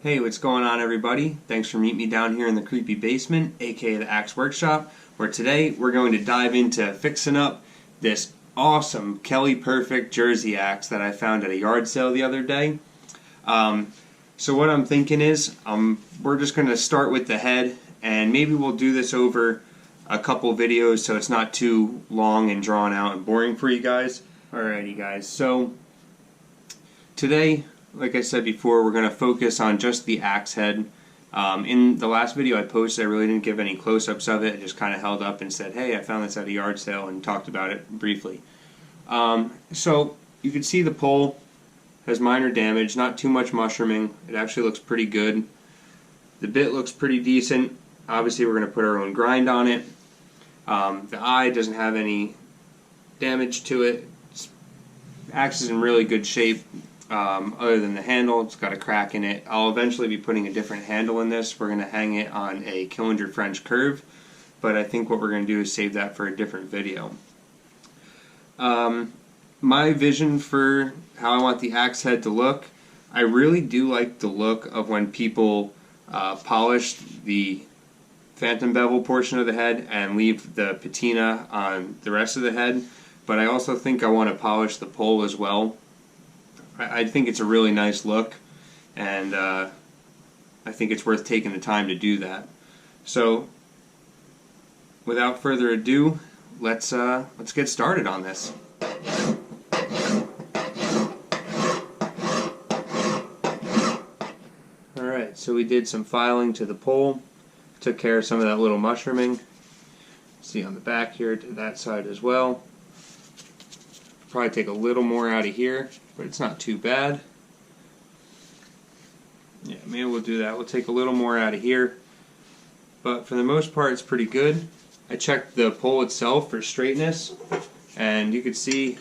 Hey, what's going on, everybody? Thanks for meeting me down here in the creepy basement, aka the Axe Workshop, where today we're going to dive into fixing up this awesome Kelly Perfect Jersey axe that I found at a yard sale the other day. So what I'm thinking is, we're just going to start with the head, and maybe we'll do this over a couple videos so it's not too long and drawn out and boring for you guys. Alrighty guys, so today, like I said before, we're going to focus on just the axe head. In the last video I posted, I really didn't give any close-ups of it. I just kind of held up and said, hey, I found this at a yard sale, and talked about it briefly. So you can see the pole has minor damage, not too much mushrooming. It actually looks pretty good. The bit looks pretty decent. Obviously we're going to put our own grind on it. The eye doesn't have any damage to it. Axe is in really good shape. Other than the handle, it's got a crack in it. I'll eventually be putting a different handle in this. We're going to hang it on a Killinger French curve, but I think what we're going to do is save that for a different video. My vision for how I want the axe head to look, I really do like the look of when people polish the phantom bevel portion of the head and leave the patina on the rest of the head, but I also think I want to polish the pole as well. I think it's a really nice look, and I think it's worth taking the time to do that. So, without further ado, let's get started on this. Alright, so we did some filing to the pole, took care of some of that little mushrooming. See on the back here to that side as well. Probably take a little more out of here, but it's not too bad. Yeah, maybe we'll do that. We'll take a little more out of here, but for the most part it's pretty good. I checked the pole itself for straightness, and you can see,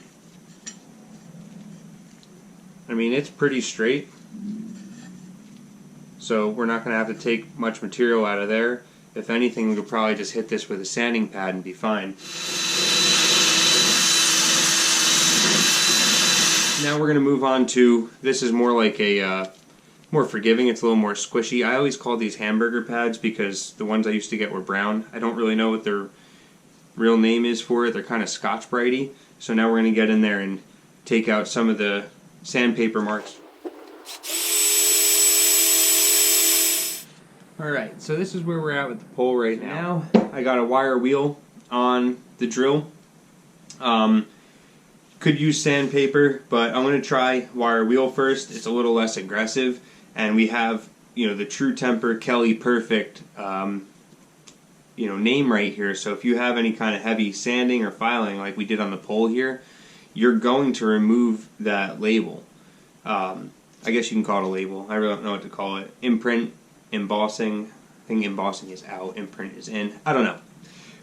I mean, it's pretty straight, so we're not going to have to take much material out of there. If anything, we could probably just hit this with a sanding pad and be fine. Now we're going to move on to, this is more like a, more forgiving, it's a little more squishy. I always call these hamburger pads because the ones I used to get were brown. I don't really know what their real name is for it. They're kind of Scotch-Brite-y. So now we're going to get in there and take out some of the sandpaper marks. Alright, so this is where we're at with the pole right now. I got a wire wheel on the drill. Could use sandpaper, but I'm going to try wire wheel first. It's a little less aggressive, and we have, you know, the True Temper Kelly Perfect, name right here. So if you have any kind of heavy sanding or filing like we did on the pole here, you're going to remove that label. I guess you can call it a label. I really don't know what to call it. Imprint, embossing. I think embossing is out, imprint is in. I don't know.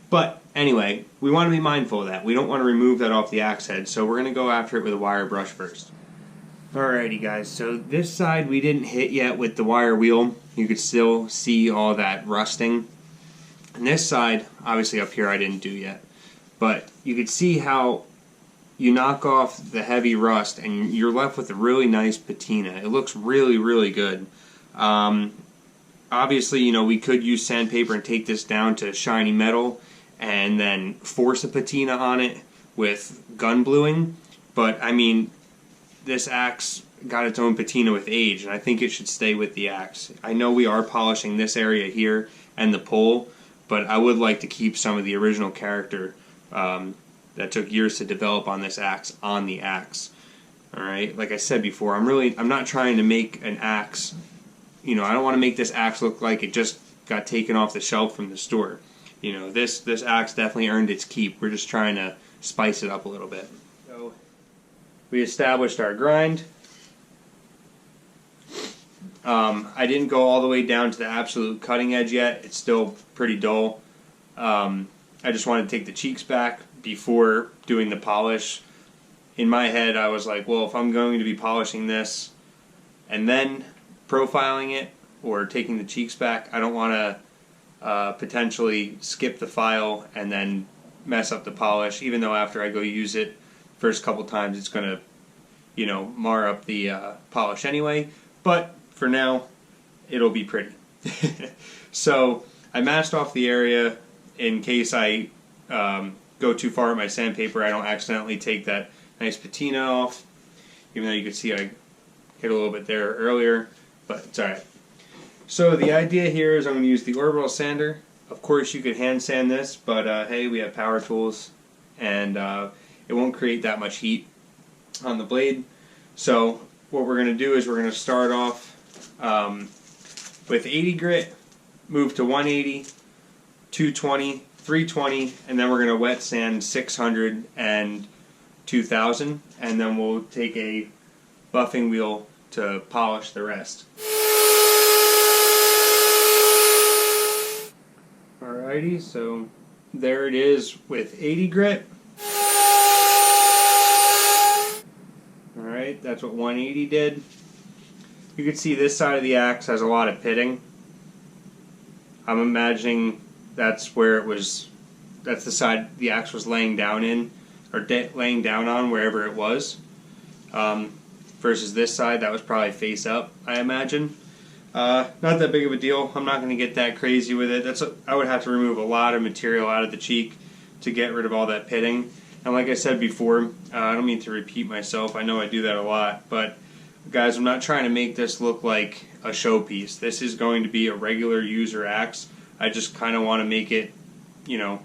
But anyway, we want to be mindful of that. We don't want to remove that off the axe head, so we're going to go after it with a wire brush first. Alrighty guys, so this side we didn't hit yet with the wire wheel. You could still see all that rusting. And this side, obviously up here I didn't do yet. But you could see how you knock off the heavy rust and you're left with a really nice patina. It looks really, really good. Obviously, you know, we could use sandpaper and take this down to shiny metal and then force a patina on it with gun bluing, but I mean, this axe got its own patina with age, and I think it should stay with the axe. I know we are polishing this area here and the pole, but I would like to keep some of the original character that took years to develop on this axe on the axe. Alright, like I said before, I'm not trying to make an axe, you know, I don't want to make this axe look like it just got taken off the shelf from the store. You know, this axe definitely earned its keep. We're just trying to spice it up a little bit. So, we established our grind. I didn't go all the way down to the absolute cutting edge yet. It's still pretty dull. I just wanted to take the cheeks back before doing the polish. In my head, I was like, well, if I'm going to be polishing this and then profiling it or taking the cheeks back, I don't want to potentially skip the file and then mess up the polish, even though after I go use it first couple times it's going to, you know, mar up the polish anyway. But for now, it'll be pretty. So I masked off the area in case I go too far with my sandpaper. I don't accidentally take that nice patina off, even though you can see I hit a little bit there earlier, but it's alright. So the idea here is I'm going to use the orbital sander. Of course you could hand sand this, but hey, we have power tools, and it won't create that much heat on the blade. So what we're going to do is we're going to start off with 80 grit, move to 180, 220, 320, and then we're going to wet sand 600 and 2000, and then we'll take a buffing wheel to polish the rest. Alrighty, so there it is with 80 grit. Alright, that's what 180 did. You can see this side of the axe has a lot of pitting. I'm imagining that's where it was, that's the side the axe was laying down in, or laying down on, wherever it was. Versus this side, that was probably face up, I imagine. Not that big of a deal. I'm not going to get that crazy with it. I would have to remove a lot of material out of the cheek to get rid of all that pitting. And like I said before, I don't mean to repeat myself. I know I do that a lot. But guys, I'm not trying to make this look like a showpiece. This is going to be a regular user axe. I just kind of want to make it, you know,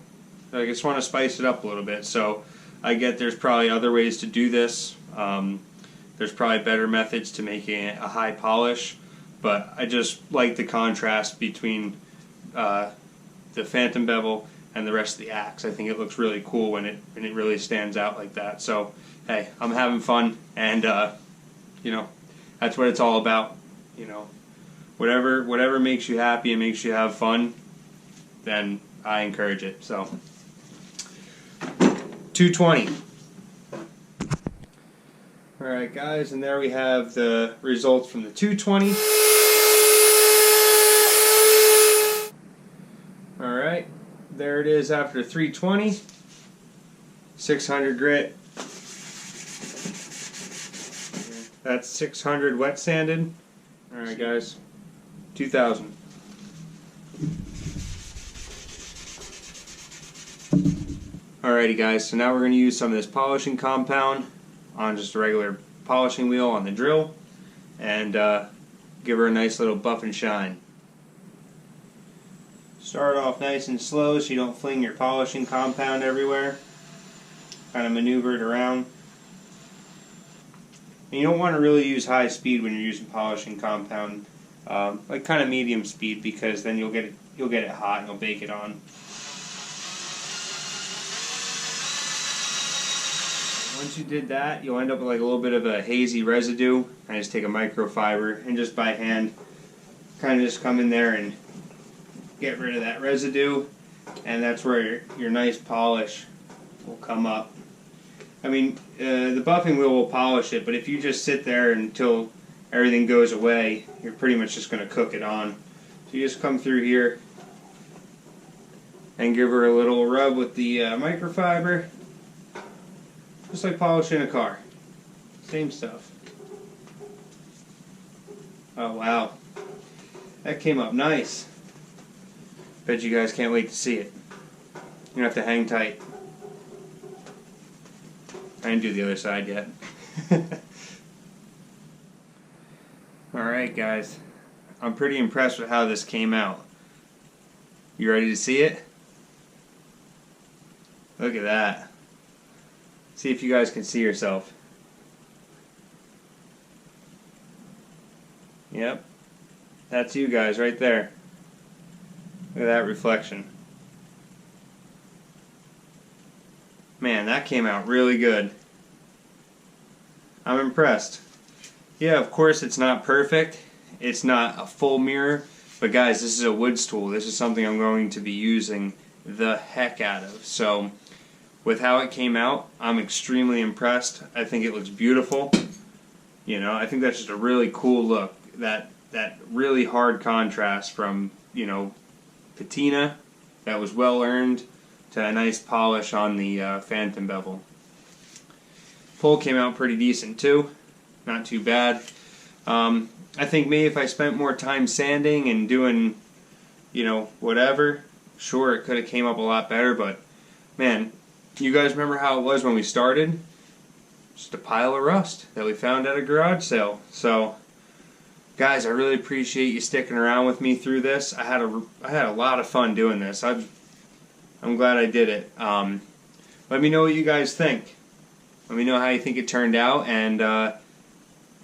I just want to spice it up a little bit. So I get there's probably other ways to do this. There's probably better methods to making it a high polish. But I just like the contrast between the phantom bevel and the rest of the axe. I think it looks really cool when it really stands out like that. So hey, I'm having fun, and you know, that's what it's all about. You know, whatever makes you happy and makes you have fun, then I encourage it. So 220. Alright guys, and there we have the results from the 220. Alright, there it is after 320. 600 grit. That's 600 wet sanded. Alright guys, 2000. Alrighty guys, so now we're going to use some of this polishing compound on just a regular polishing wheel on the drill, and give her a nice little buff and shine. Start off nice and slow so you don't fling your polishing compound everywhere. Kind of maneuver it around. And you don't want to really use high speed when you're using polishing compound, like kind of medium speed, because then you'll get it hot and you'll bake it on. Once you did that, you'll end up with like a little bit of a hazy residue. I just take a microfiber and just by hand kind of just come in there and get rid of that residue, and that's where your nice polish will come up. I mean, the buffing wheel will polish it, but if you just sit there until everything goes away, you're pretty much just going to cook it on. So you just come through here and give her a little rub with the microfiber. Just like polishing a car. Same stuff. Oh wow. That came up nice. Bet you guys can't wait to see it. You're going to have to hang tight. I didn't do the other side yet. Alright guys. I'm pretty impressed with how this came out. You ready to see it? Look at that. See if you guys can see yourself. Yep. That's you guys right there. Look at that reflection. Man, that came out really good. I'm impressed. Yeah, of course it's not perfect. It's not a full mirror. But guys, this is a wood tool. This is something I'm going to be using the heck out of. So with how it came out, I'm extremely impressed. I think it looks beautiful. You know, I think that's just a really cool look. That really hard contrast from, you know, patina that was well earned to a nice polish on the phantom bevel. Pull came out pretty decent too. Not too bad. I think maybe if I spent more time sanding and doing, whatever, sure, it could have came up a lot better, but man, you guys remember how it was when we started? Just a pile of rust that we found at a garage sale. So, guys, I really appreciate you sticking around with me through this. I had a lot of fun doing this. I'm glad I did it. Let me know what you guys think. Let me know how you think it turned out, and like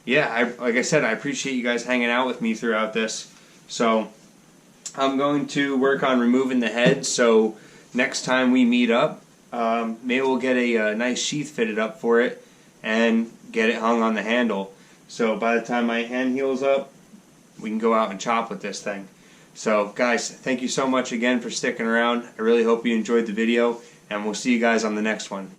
I said, I appreciate you guys hanging out with me throughout this. So I'm going to work on removing the head, so next time we meet up, maybe we'll get a nice sheath fitted up for it and get it hung on the handle. So by the time my hand heals up, we can go out and chop with this thing. So guys, thank you so much again for sticking around. I really hope you enjoyed the video, and we'll see you guys on the next one.